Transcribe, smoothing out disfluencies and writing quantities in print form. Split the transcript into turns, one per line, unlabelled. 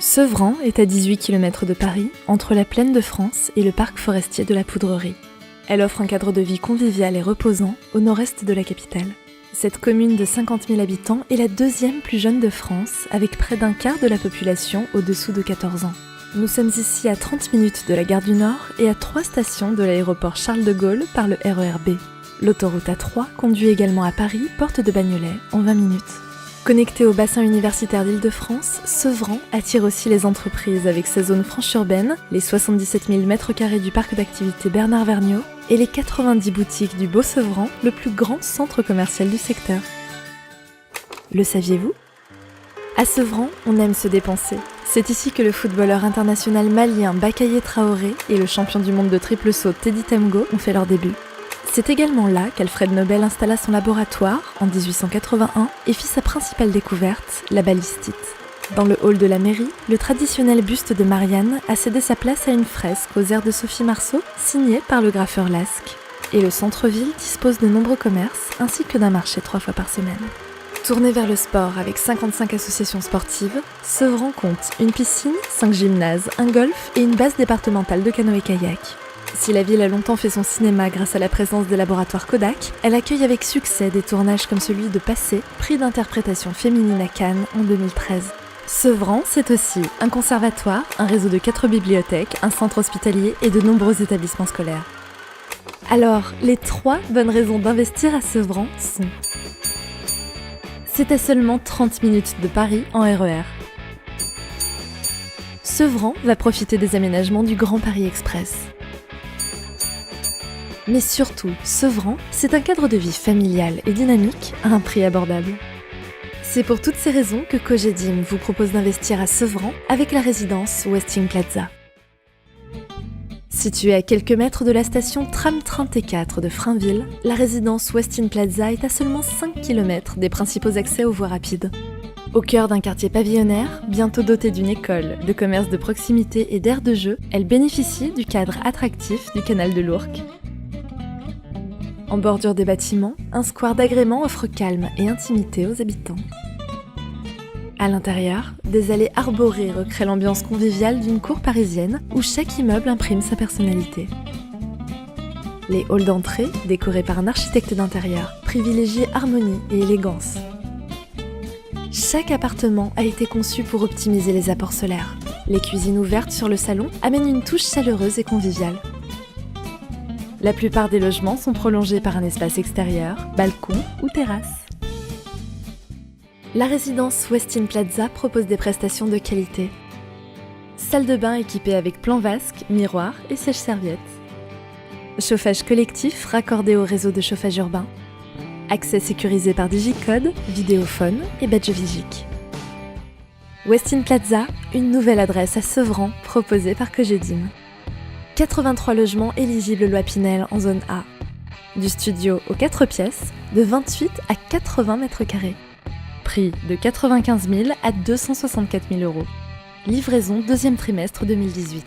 Sevran est à 18 km de Paris, entre la Plaine de France et le parc forestier de la Poudrerie. Elle offre un cadre de vie convivial et reposant au nord-est de la capitale. Cette commune de 50 000 habitants est la deuxième plus jeune de France, avec près d'un quart de la population au-dessous de 14 ans. Nous sommes ici à 30 minutes de la gare du Nord et à 3 stations de l'aéroport Charles de Gaulle par le RER B. L'autoroute A3 conduit également à Paris, porte de Bagnolet, en 20 minutes. Connecté au bassin universitaire d'Île-de-France, Sevran attire aussi les entreprises avec sa zone franche urbaine, les 77 000 m² du parc d'activités Bernard Vergniaud et les 90 boutiques du Beau Sevran, le plus grand centre commercial du secteur. Le saviez-vous ? À Sevran, on aime se dépenser. C'est ici que le footballeur international malien Bakaye Traoré et le champion du monde de triple saut Teddy Temgo ont fait leur début. C'est également là qu'Alfred Nobel installa son laboratoire, en 1881, et fit sa principale découverte, la ballistite. Dans le hall de la mairie, le traditionnel buste de Marianne a cédé sa place à une fresque aux airs de Sophie Marceau, signée par le graffeur Lasque. Et le centre-ville dispose de nombreux commerces, ainsi que d'un marché 3 fois par semaine. Tourné vers le sport avec 55 associations sportives, Sevran compte une piscine, 5 gymnases, un golf et une base départementale de canoë-kayak. Si la ville a longtemps fait son cinéma grâce à la présence des laboratoires Kodak, elle accueille avec succès des tournages comme celui de Passé, prix d'interprétation féminine à Cannes en 2013. Sevran, c'est aussi un conservatoire, un réseau de 4 bibliothèques, un centre hospitalier et de nombreux établissements scolaires. Alors, les 3 bonnes raisons d'investir à Sevran sont: c'est à seulement 30 minutes de Paris en RER. Sevran va profiter des aménagements du Grand Paris Express. Mais surtout, Sevran, c'est un cadre de vie familial et dynamique à un prix abordable. C'est pour toutes ces raisons que Cogedim vous propose d'investir à Sevran avec la résidence Westin Plaza. Située à quelques mètres de la station tram-train T4 de Frainville, la résidence Westin Plaza est à seulement 5 km des principaux accès aux voies rapides. Au cœur d'un quartier pavillonnaire, bientôt doté d'une école, de commerce de proximité et d'aires de jeu, elle bénéficie du cadre attractif du canal de l'Ourcq. En bordure des bâtiments, un square d'agrément offre calme et intimité aux habitants. À l'intérieur, des allées arborées recréent l'ambiance conviviale d'une cour parisienne où chaque immeuble imprime sa personnalité. Les halls d'entrée, décorés par un architecte d'intérieur, privilégient harmonie et élégance. Chaque appartement a été conçu pour optimiser les apports solaires. Les cuisines ouvertes sur le salon amènent une touche chaleureuse et conviviale. La plupart des logements sont prolongés par un espace extérieur, balcon ou terrasse. La résidence Westin Plaza propose des prestations de qualité. Salle de bain équipée avec plan vasque, miroir et sèche-serviette. Chauffage collectif raccordé au réseau de chauffage urbain. Accès sécurisé par digicode, vidéophone et badge Vigic. Westin Plaza, une nouvelle adresse à Sevran proposée par Cogedim. 83 logements éligibles loi Pinel en zone A. Du studio aux 4 pièces, de 28 à 80 m². Prix de 95 000 à 264 000 €. Livraison deuxième trimestre 2018.